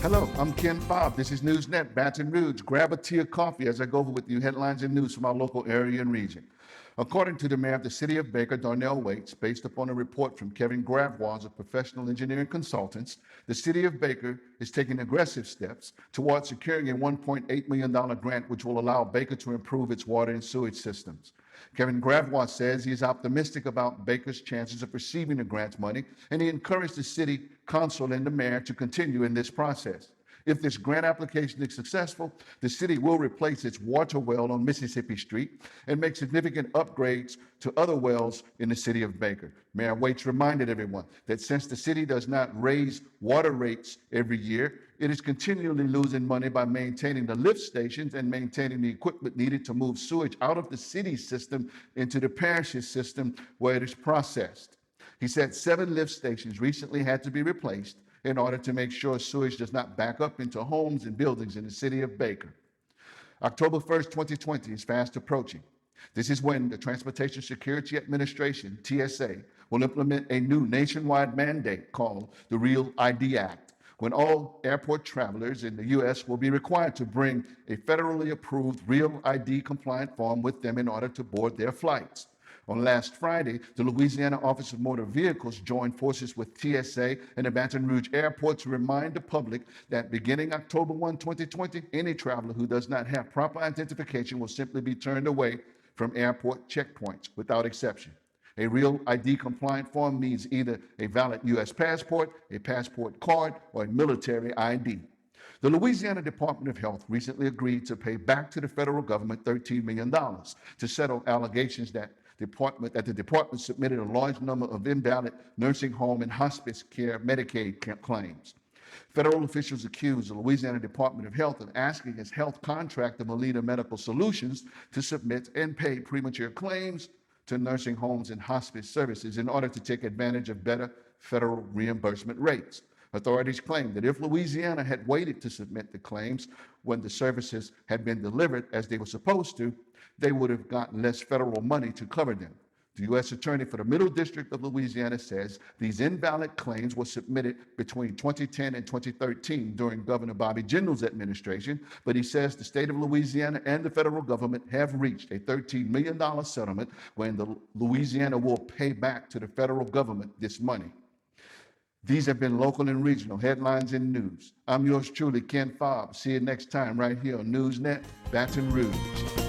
Hello, I'm Ken Fobb. This is NewsNet, Baton Rouge. Grab a tea or coffee as I go over with you headlines and news from our local area and region. According to the mayor of the city of Baker, Darnell Waits, based upon a report from Kevin Gravwaz of Professional Engineering Consultants, the city of Baker is taking aggressive steps towards securing a $1.8 million grant which will allow Baker to improve its water and sewage systems. Kevin Gravwaz says he is optimistic about Baker's chances of receiving the grant money, and he encouraged the city council and the mayor to continue in this process. If this grant application is successful, the city will replace its water well on Mississippi Street and make significant upgrades to other wells in the city of Baker. Mayor Waits reminded everyone that since the city does not raise water rates every year, it is continually losing money by maintaining the lift stations and maintaining the equipment needed to move sewage out of the city's system into the parish's system where it is processed. He said 7 lift stations recently had to be replaced in order to make sure sewage does not back up into homes and buildings in the city of Baker. October 1st, 2020 is fast approaching. This is when the Transportation Security Administration, TSA, will implement a new nationwide mandate called the Real ID Act, when all airport travelers in the U.S. will be required to bring a federally approved Real ID compliant form with them in order to board their flights. On last Friday, the Louisiana Office of Motor Vehicles joined forces with TSA and the Baton Rouge Airport to remind the public that beginning October 1, 2020, any traveler who does not have proper identification will simply be turned away from airport checkpoints without exception. A Real ID compliant form means either a valid U.S. passport, a passport card, or a military ID. The Louisiana Department of Health recently agreed to pay back to the federal government $13 million to settle allegations that the department submitted a large number of invalid nursing home and hospice care Medicaid claims. Federal officials accused the Louisiana Department of Health of asking its health contractor, Molina Medical Solutions, to submit and pay premature claims to nursing homes and hospice services in order to take advantage of better federal reimbursement rates. Authorities claim that if Louisiana had waited to submit the claims when the services had been delivered as they were supposed to, they would have gotten less federal money to cover them. The U.S. Attorney for the Middle District of Louisiana says these invalid claims were submitted between 2010 and 2013 during Governor Bobby Jindal's administration, but he says the state of Louisiana and the federal government have reached a $13 million settlement when Louisiana will pay back to the federal government this money. These have been local and regional headlines and news. I'm yours truly, Ken Fobb. See you next time right here on NewsNet, Baton Rouge.